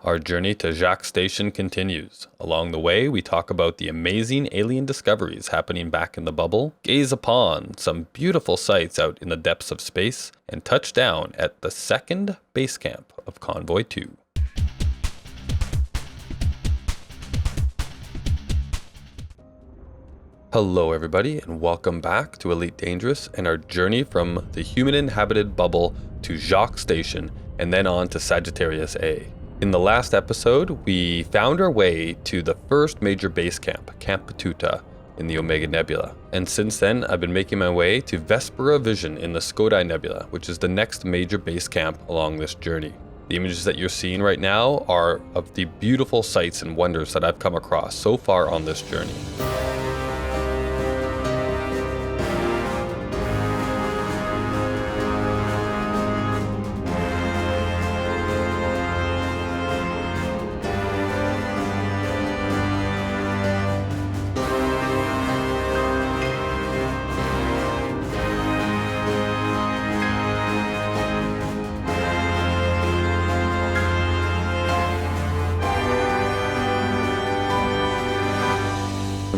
Our journey to Jaques Station continues. Along the way, we talk about the amazing alien discoveries happening back in the bubble, gaze upon some beautiful sights out in the depths of space, and touch down at the second base camp of Convoy 2. Hello everybody, and welcome back to Elite Dangerous and our journey from the human-inhabited bubble to Jaques Station and then on to Sagittarius A. In the last episode, we found our way to the first major base camp, Camp Patuta, in the Omega Nebula. And since then, I've been making my way to Vespera Vision in the Sci-fi Nebula, which is the next major base camp along this journey. The images that you're seeing right now are of the beautiful sights and wonders that I've come across so far on this journey.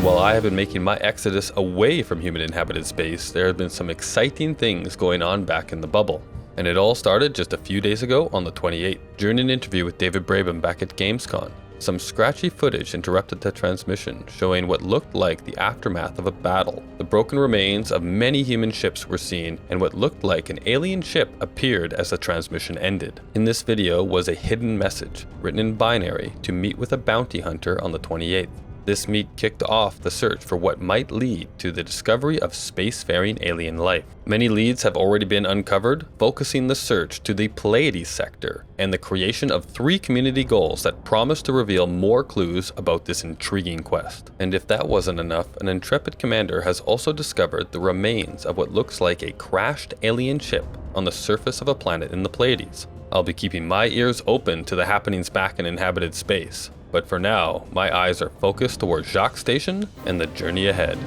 While I have been making my exodus away from human-inhabited space, there have been some exciting things going on back in the bubble. And it all started just a few days ago on the 28th, during an interview with David Braben back at Gamescom. Some scratchy footage interrupted the transmission, showing what looked like the aftermath of a battle. The broken remains of many human ships were seen, and what looked like an alien ship appeared as the transmission ended. In this video was a hidden message, written in binary, to meet with a bounty hunter on the 28th. This meet kicked off the search for what might lead to the discovery of spacefaring alien life. Many leads have already been uncovered, focusing the search to the Pleiades sector and the creation of 3 community goals that promise to reveal more clues about this intriguing quest. And if that wasn't enough, an intrepid commander has also discovered the remains of what looks like a crashed alien ship on the surface of a planet in the Pleiades. I'll be keeping my ears open to the happenings back in inhabited space. But for now, my eyes are focused towards Jaques Station and the journey ahead.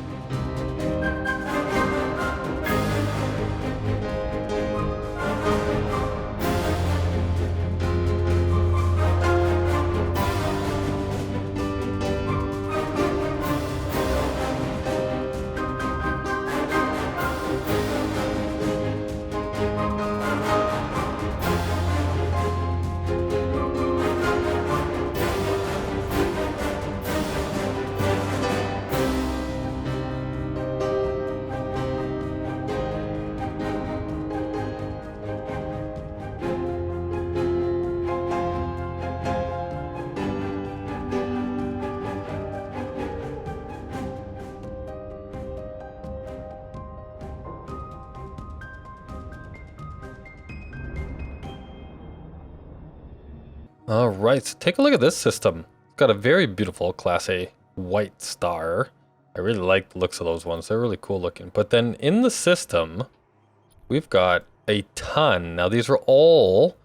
Alright, so take a look at this system. It's got a very beautiful Class A white star. I really like the looks of those ones. They're really cool looking. But then in the system, we've got a ton. Now these are all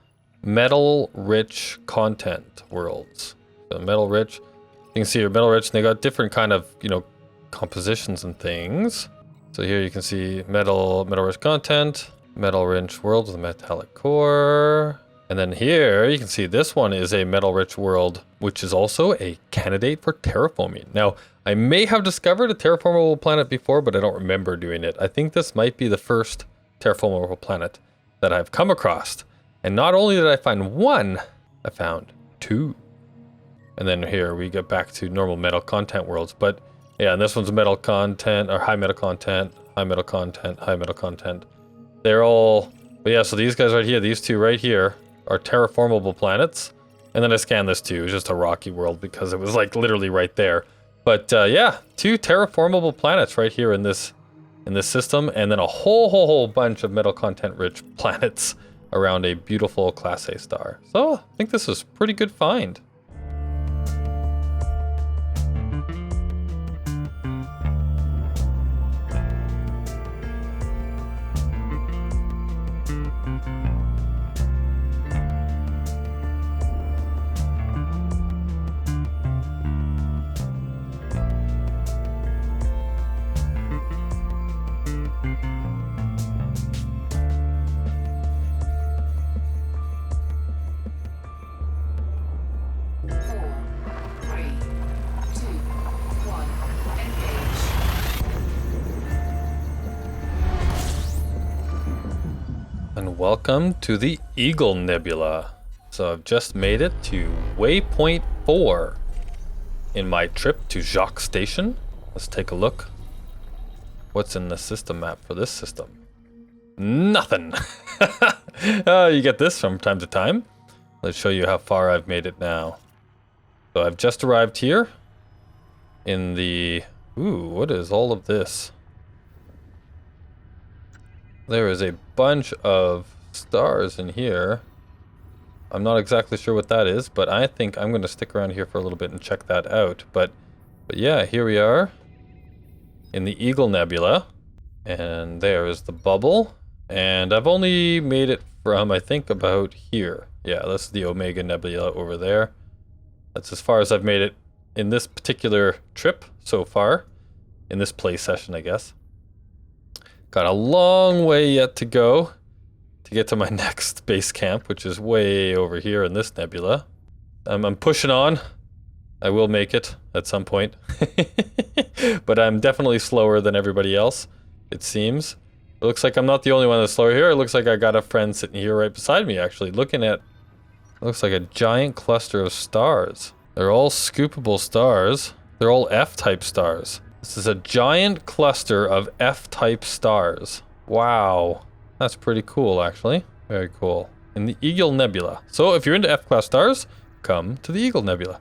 metal-rich content worlds. So metal-rich. You can see your metal-rich, and they got different kind of, compositions and things. So here you can see metal-rich content, metal-rich worlds with a metallic core. And then here you can see this one is a metal-rich world, which is also a candidate for terraforming. Now, I may have discovered a terraformable planet before, but I don't remember doing it. I think this might be the first terraformable planet that I've come across. And not only did I find one, I found 2. And then here we get back to normal metal content worlds. But yeah, and this one's metal content, or high metal content, high metal content, high metal content. They're all, but yeah, so these guys right here, these 2 right here, are terraformable planets. And then I scanned this too. It was just a rocky world because it was like literally right there. But yeah, 2 terraformable planets right here in this system, and then a whole bunch of metal content rich planets around a beautiful Class A star. So I think this is a pretty good find. And welcome to the Eagle Nebula. So I've just made it to waypoint 4 in my trip to Jaques Station. Let's take a look. What's in the system map for this system? Nothing. You get this from time to time. Let's show you how far I've made it now. So I've just arrived here in the... Ooh, what is all of this? There is a bunch of stars in here. I'm not exactly sure what that is, but I think I'm going to stick around here for a little bit and check that out. But yeah, here we are in the Eagle Nebula. And there is the bubble. And I've only made it from, I think, about here. Yeah, that's the Omega Nebula over there. That's as far as I've made it in this particular trip so far. In this play session, I guess. Got a long way yet to go to get to my next base camp, which is way over here in this nebula. I'm pushing on. I will make it at some point. But I'm definitely slower than everybody else, it seems. It looks like I'm not the only one that's slower here. It looks like I got a friend sitting here right beside me, actually, looking at... It looks like a giant cluster of stars. They're all scoopable stars. They're all F-type stars. This is a giant cluster of F-type stars. Wow. That's pretty cool, actually. Very cool. In the Eagle Nebula. So if you're into F-class stars, come to the Eagle Nebula.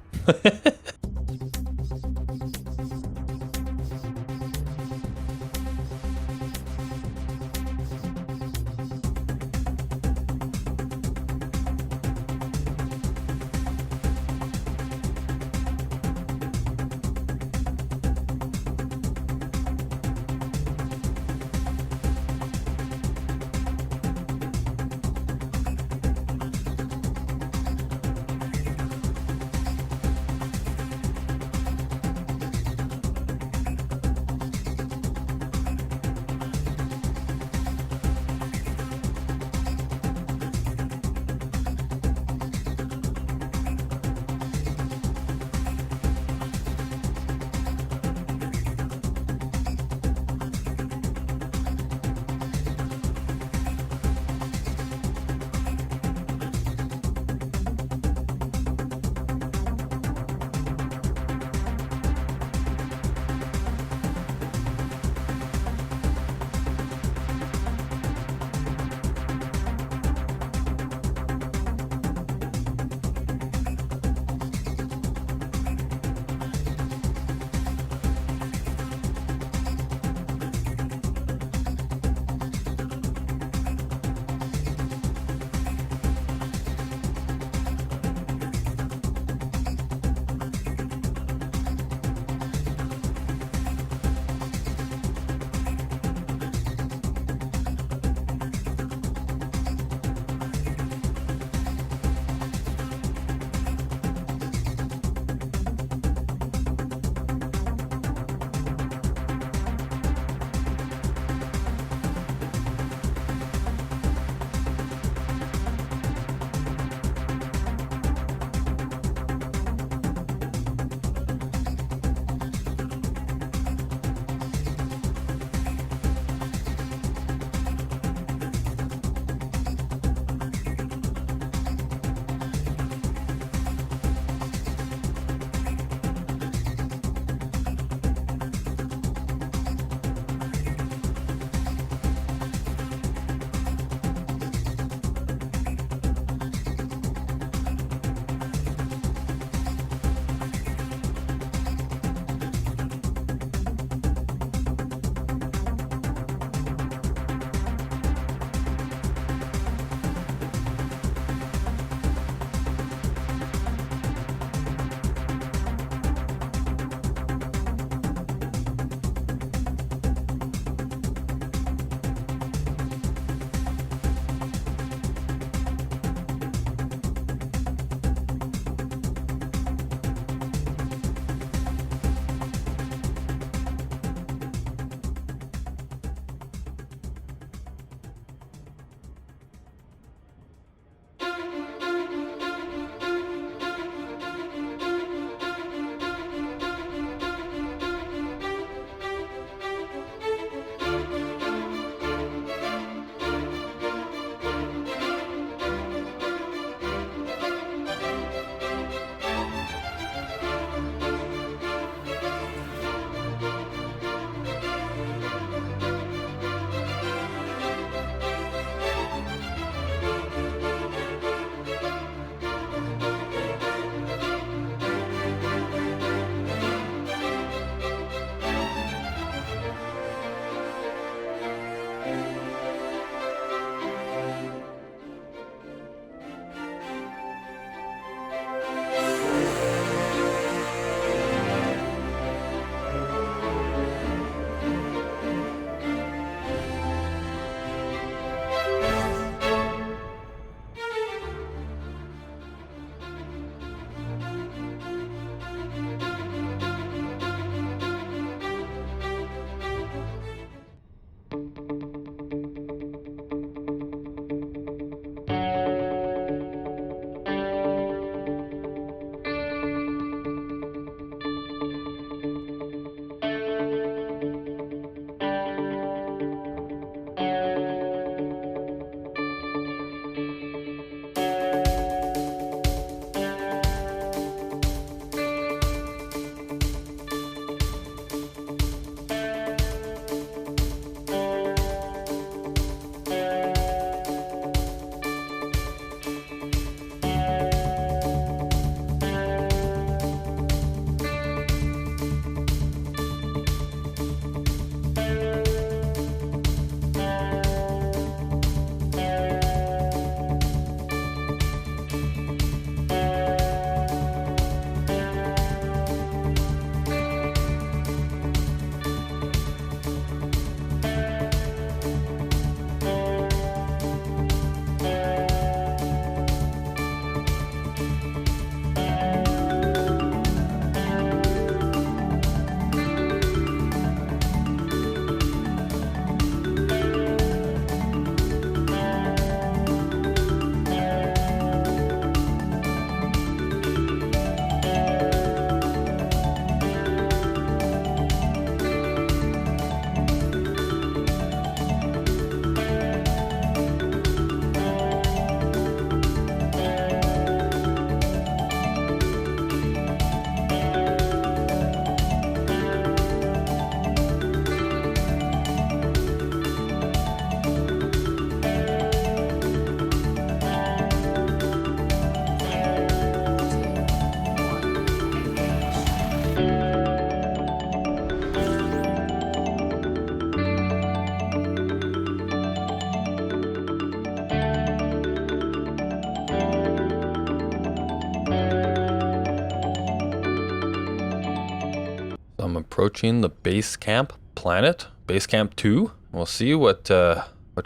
I'm approaching the base camp planet, base camp 2. We'll see what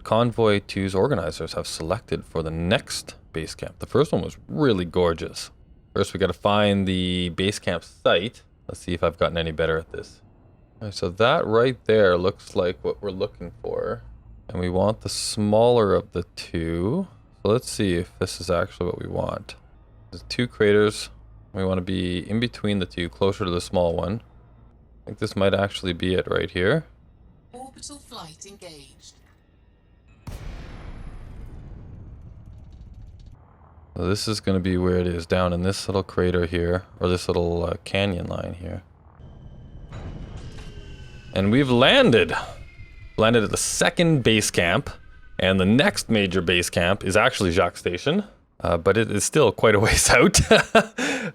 convoy 2's organizers have selected for the next base camp. The first one was really gorgeous. First, we got to find the base camp site. Let's see if I've gotten any better at this. All right, so that right there looks like what we're looking for. And we want the smaller of the two. So let's see if this is actually what we want. There's 2 craters. We want to be in between the 2, closer to the small one. I think this might actually be it right here. Orbital flight engaged. So this is going to be where it is, down in this little crater here, or this little canyon line here. And we've landed. Landed at the second base camp, and the next major base camp is actually Jaques Station, but it is still quite a ways out.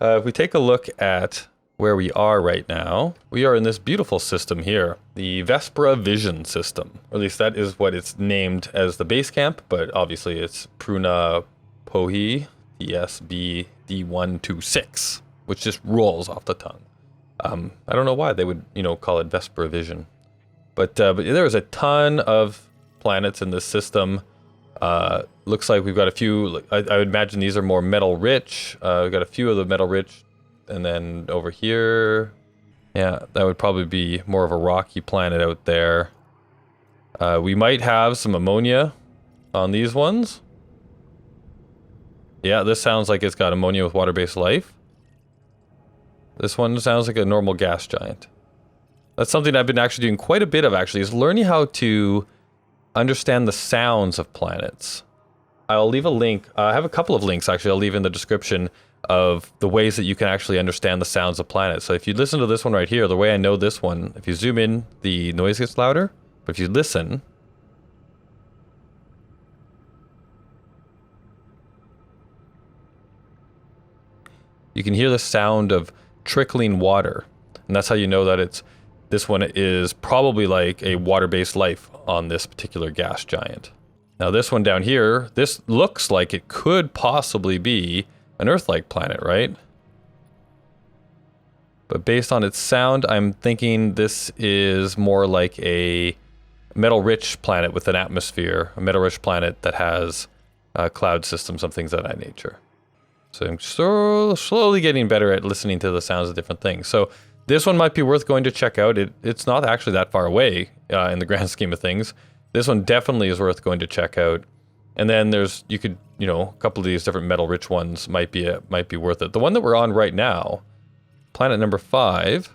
If we take a look at where we are right now, we are in this beautiful system here, the Vespera Vision system. Or at least that is what it's named as the base camp, but obviously it's Pruna Pohi TSB-D126, which just rolls off the tongue. I don't know why they would, call it Vespera Vision. But there's a ton of planets in this system. Looks like we've got a few, I would imagine these are more metal rich. We've got a few of the metal rich. And then over here, yeah, that would probably be more of a rocky planet out there. We might have some ammonia on these ones. Yeah, this sounds like it's got ammonia with water-based life. This one sounds like a normal gas giant. That's something I've been actually doing quite a bit of, actually, is learning how to understand the sounds of planets. I'll leave a link. I have a couple of links, actually, I'll leave in the description of the ways that you can actually understand the sounds of planets. So if you listen to this one right here, the way I know this one, if you zoom in, the noise gets louder. But if you listen, you can hear the sound of trickling water. And that's how you know that this one is probably like a water-based life on this particular gas giant. Now this one down here, this looks like it could possibly be an Earth-like planet, right? But based on its sound, I'm thinking this is more like a metal-rich planet with an atmosphere, a metal-rich planet that has cloud systems and things of that nature. So I'm slowly getting better at listening to the sounds of different things. So this one might be worth going to check out. It's not actually that far away in the grand scheme of things. This one definitely is worth going to check out. And then you could, a couple of these different metal-rich ones might be worth it. The one that we're on right now, planet number 5,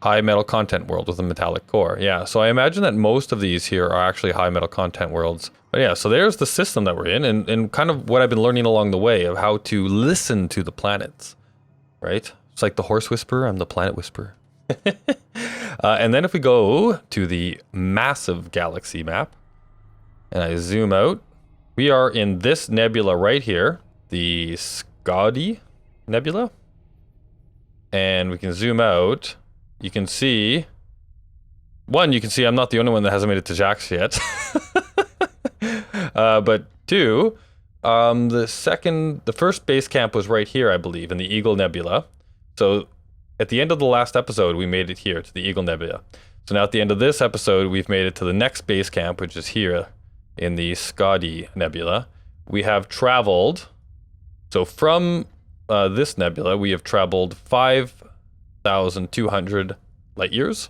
high metal content world with a metallic core. Yeah, so I imagine that most of these here are actually high metal content worlds. But yeah, so there's the system that we're in, and kind of what I've been learning along the way of how to listen to the planets, right? It's like the horse whisperer, I'm the planet whisperer. And then if we go to the massive galaxy map, and I zoom out, we are in this nebula right here, the S02E09 Nebula. And we can zoom out. You can see I'm not the only one that hasn't made it to Jaques yet. But 2, the first base camp was right here, I believe, in the Eagle Nebula. So at the end of the last episode, we made it here to the Eagle Nebula. So now at the end of this episode, we've made it to the next base camp, which is here in the S02E09 Nebula. We have traveled, so from this nebula, we have traveled 5,200 light years.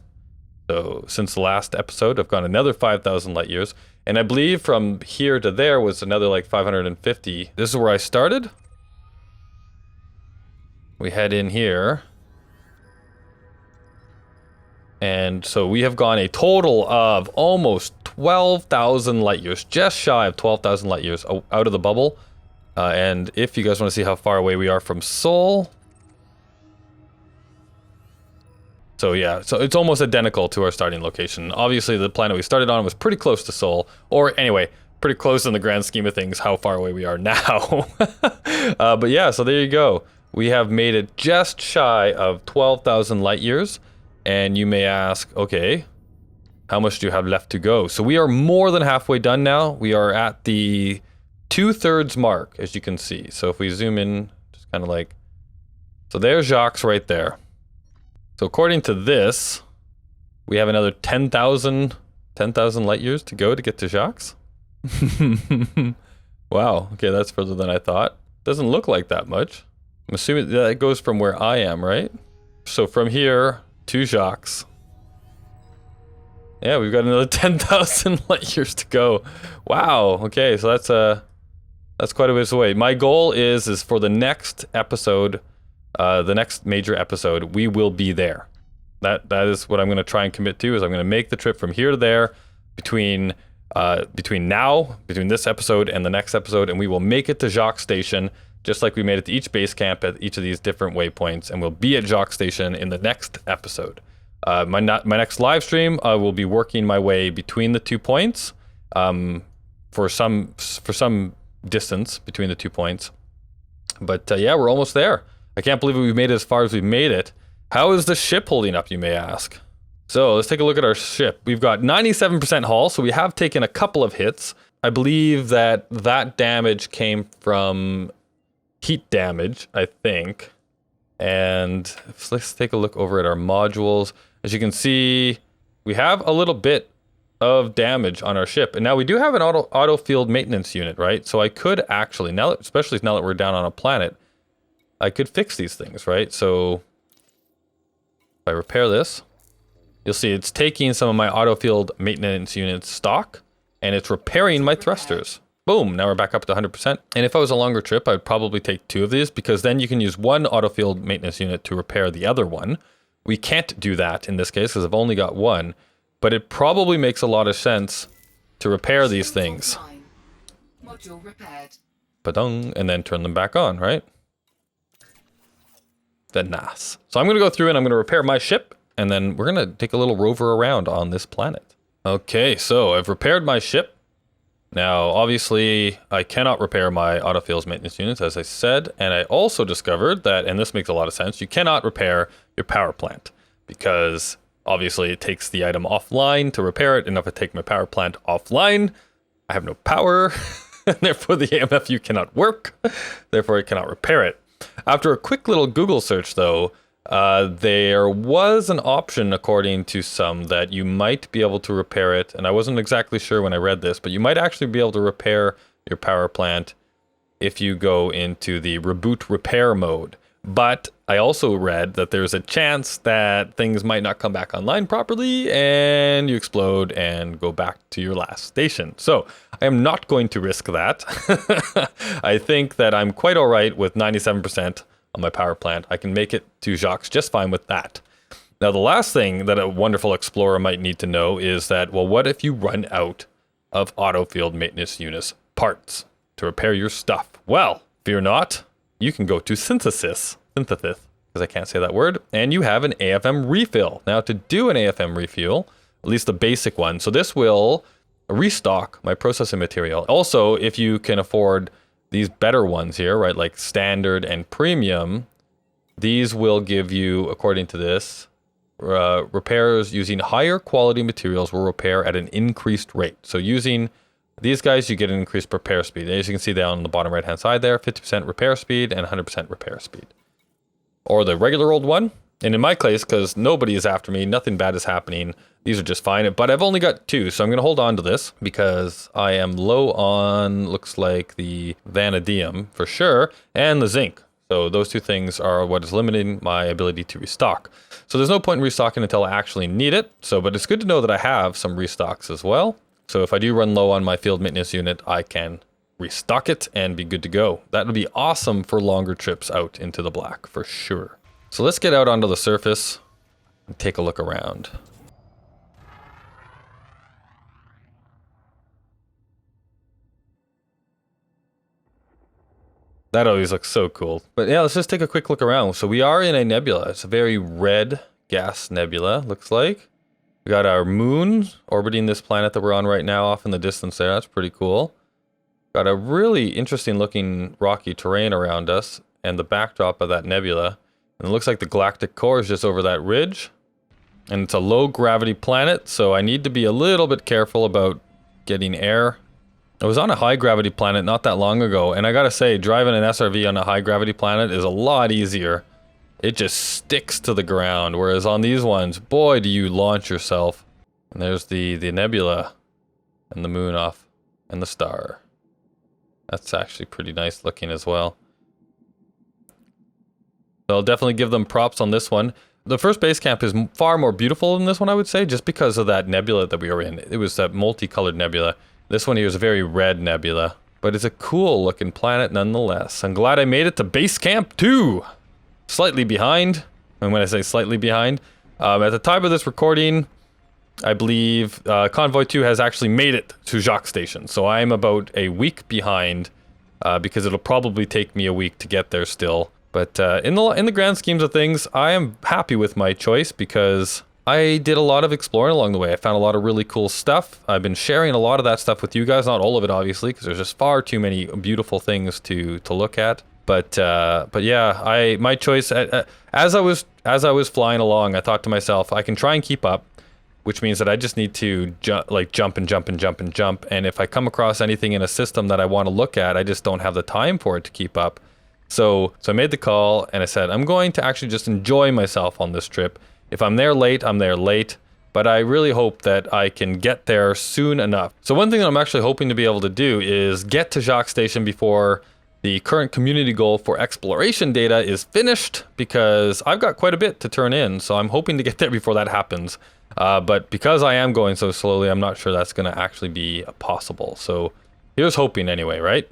So since the last episode, I've gone another 5,000 light years. And I believe from here to there was another like 550. This is where I started. We head in here. And so we have gone a total of almost 12,000 light years, just shy of 12,000 light years out of the bubble. And if you guys want to see how far away we are from Sol. So yeah, so it's almost identical to our starting location. Obviously the planet we started on was pretty close to Sol, or anyway, pretty close in the grand scheme of things, how far away we are now. But yeah, so there you go. We have made it just shy of 12,000 light years. And you may ask, okay, how much do you have left to go? So we are more than halfway done now. We are at the 2/3 mark, as you can see. So if we zoom in, just kind of like, so there's Jaques right there. So according to this, we have another 10,000 light years to go to get to Jaques. Wow, okay, that's further than I thought. Doesn't look like that much. I'm assuming that goes from where I am, right? So from here to Jaques. Yeah, we've got another 10,000 light years to go. Wow, okay, so that's quite a ways away. My goal is for the next episode, the next major episode, we will be there. That is what I'm going to try and commit to, is I'm going to make the trip from here to there between this episode and the next episode, and we will make it to Jaques Station, just like we made it to each base camp at each of these different waypoints, and we'll be at Jaques Station in the next episode. My next live stream, I will be working my way between the 2 points, for some distance between the 2 points. But yeah, we're almost there. I can't believe we've made it as far as we've made it. How is the ship holding up, you may ask? So let's take a look at our ship. We've got 97% hull, so we have taken a couple of hits. I believe that damage came from heat damage, I think. And let's take a look over at our modules. As you can see, we have a little bit of damage on our ship. And now we do have an auto field maintenance unit, right? So I could actually, especially now that we're down on a planet, I could fix these things, right? So if I repair this, you'll see it's taking some of my auto field maintenance units stock, and it's repairing my thrusters. Boom, now we're back up to 100%. And if I was a longer trip, I'd probably take 2 of these, because then you can use one auto field maintenance unit to repair the other one. We can't do that in this case because I've only got one, but it probably makes a lot of sense to repair these things. Module repaired. Ba-dung, and then turn them back on, right? Then nice. So I'm going to go through and I'm going to repair my ship, and then we're going to take a little rover around on this planet. Okay, so I've repaired my ship. Now, obviously, I cannot repair my autofields maintenance units, as I said, and I also discovered that, and this makes a lot of sense, you cannot repair your power plant, because obviously it takes the item offline to repair it, and if I take my power plant offline, I have no power, and therefore the AMFU cannot work, therefore it cannot repair it. After a quick little Google search, though, there was an option, according to some, that you might be able to repair it, and I wasn't exactly sure when I read this, but you might actually be able to repair your power plant if you go into the reboot repair mode. But I also read that there's a chance that things might not come back online properly and you explode and go back to your last station. So I am not going to risk that. I think that I'm quite all right with 97% on my power plant. I can make it to Jaques just fine with that. Now, the last thing that a wonderful explorer might need to know is that, well, what if you run out of auto field maintenance units parts to repair your stuff? Well, fear not. You can go to synthesis, because I can't say that word, and you have an AFM refill. Now, to do an AFM refuel, at least the basic one, so this will restock my processing material. Also, if you can afford these better ones here, right, like standard and premium, these will give you, according to this, repairs using higher quality materials will repair at an increased rate. So using these guys, you get an increased repair speed. As you can see down on the bottom right hand side there, 50% repair speed and 100% repair speed. Or the regular old one. And in my case, because nobody is after me, nothing bad is happening, these are just fine. But I've only got 2, so I'm going to hold on to this because I am low on, looks like, the vanadium for sure, and the zinc. So those 2 things are what is limiting my ability to restock. So there's no point in restocking until I actually need it. So, but it's good to know that I have some restocks as well. So if I do run low on my field maintenance unit, I can restock it and be good to go. That would be awesome for longer trips out into the black, for sure. So let's get out onto the surface and take a look around. That always looks so cool. But yeah, let's just take a quick look around. So we are in a nebula. It's a very red gas nebula, looks like. We got our moon orbiting this planet that we're on right now off in the distance there. That's pretty cool. Got a really interesting looking rocky terrain around us and the backdrop of that nebula. And it looks like the galactic core is just over that ridge. And it's a low gravity planet, so I need to be a little bit careful about getting air. I was on a high gravity planet not that long ago, and I gotta say, driving an SRV on a high gravity planet is a lot easier it just sticks to the ground. Whereas on these ones, boy, do you launch yourself. And there's the nebula and the moon off and the star. That's actually pretty nice looking as well. So I'll definitely give them props on this one. The first base camp is far more beautiful than this one, I would say, just because of that nebula that we were in. It was that multicolored nebula. This one here is a very red nebula, but it's a cool looking planet nonetheless. I'm glad I made it to base camp 2. Slightly behind, and when I say slightly behind, at the time of this recording, I believe Convoy 2 has actually made it to Jaques Station. So I am about a week behind, because it'll probably take me a week to get there still. But in the grand schemes of things, I am happy with my choice because I did a lot of exploring along the way. I found a lot of really cool stuff. I've been sharing a lot of that stuff with you guys, not all of it obviously, because there's just far too many beautiful things to look at. But yeah, my choice as I was flying along, I thought to myself, I can try and keep up, which means that I just need to jump and jump and jump and jump. And if I come across anything in a system that I want to look at, I just don't have the time for it to keep up. So I made the call and I said, I'm going to actually just enjoy myself on this trip. If I'm there late, I'm there late, but I really hope that I can get there soon enough. So one thing that I'm actually hoping to be able to do is get to Jaques Station before the current community goal for exploration data is finished, because I've got quite a bit to turn in. So I'm hoping to get there before that happens. But because I am going so slowly, I'm not sure that's going to actually be possible. So here's hoping anyway, right?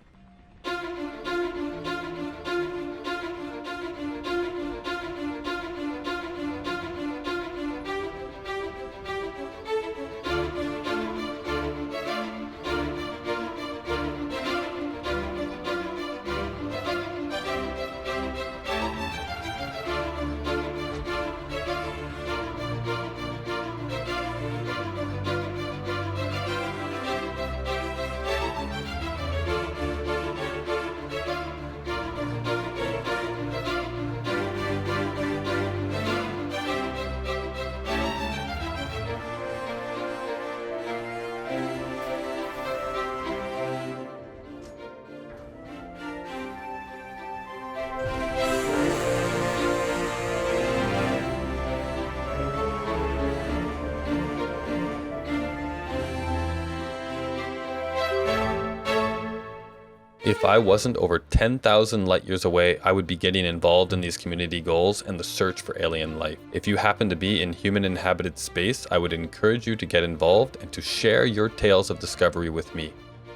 If I wasn't over 10,000 light years away, I would be getting involved in these community goals and the search for alien life. If you happen to be in human inhabited space, I would encourage you to get involved and to share your tales of discovery with me.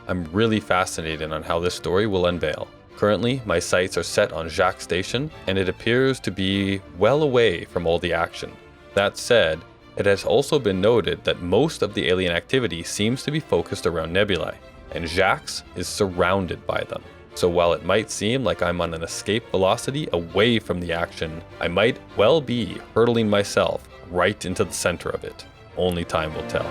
I'm really fascinated on how this story will unveil. Currently, my sights are set on Jaques Station, and it appears to be well away from all the action. That said, it has also been noted that most of the alien activity seems to be focused around nebulae, and Jaques is surrounded by them. So while it might seem like I'm on an escape velocity away from the action, I might well be hurtling myself right into the center of it. Only time will tell.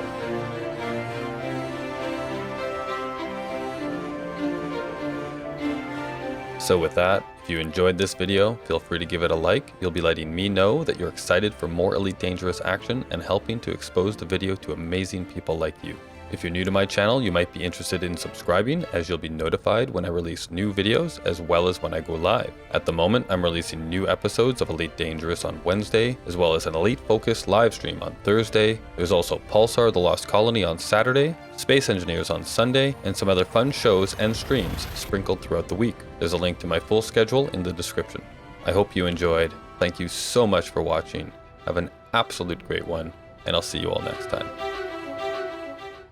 So with that, if you enjoyed this video, feel free to give it a like. You'll be letting me know that you're excited for more Elite Dangerous action and helping to expose the video to amazing people like you. If you're new to my channel, you might be interested in subscribing, as you'll be notified when I release new videos as well as when I go live. At the moment, I'm releasing new episodes of Elite Dangerous on Wednesday, as well as an Elite Focus live stream on Thursday. There's also Pulsar: The Lost Colony on Saturday, Space Engineers on Sunday, and some other fun shows and streams sprinkled throughout the week. There's a link to my full schedule in the description. I hope you enjoyed. Thank you so much for watching. Have an absolute great one, and I'll see you all next time.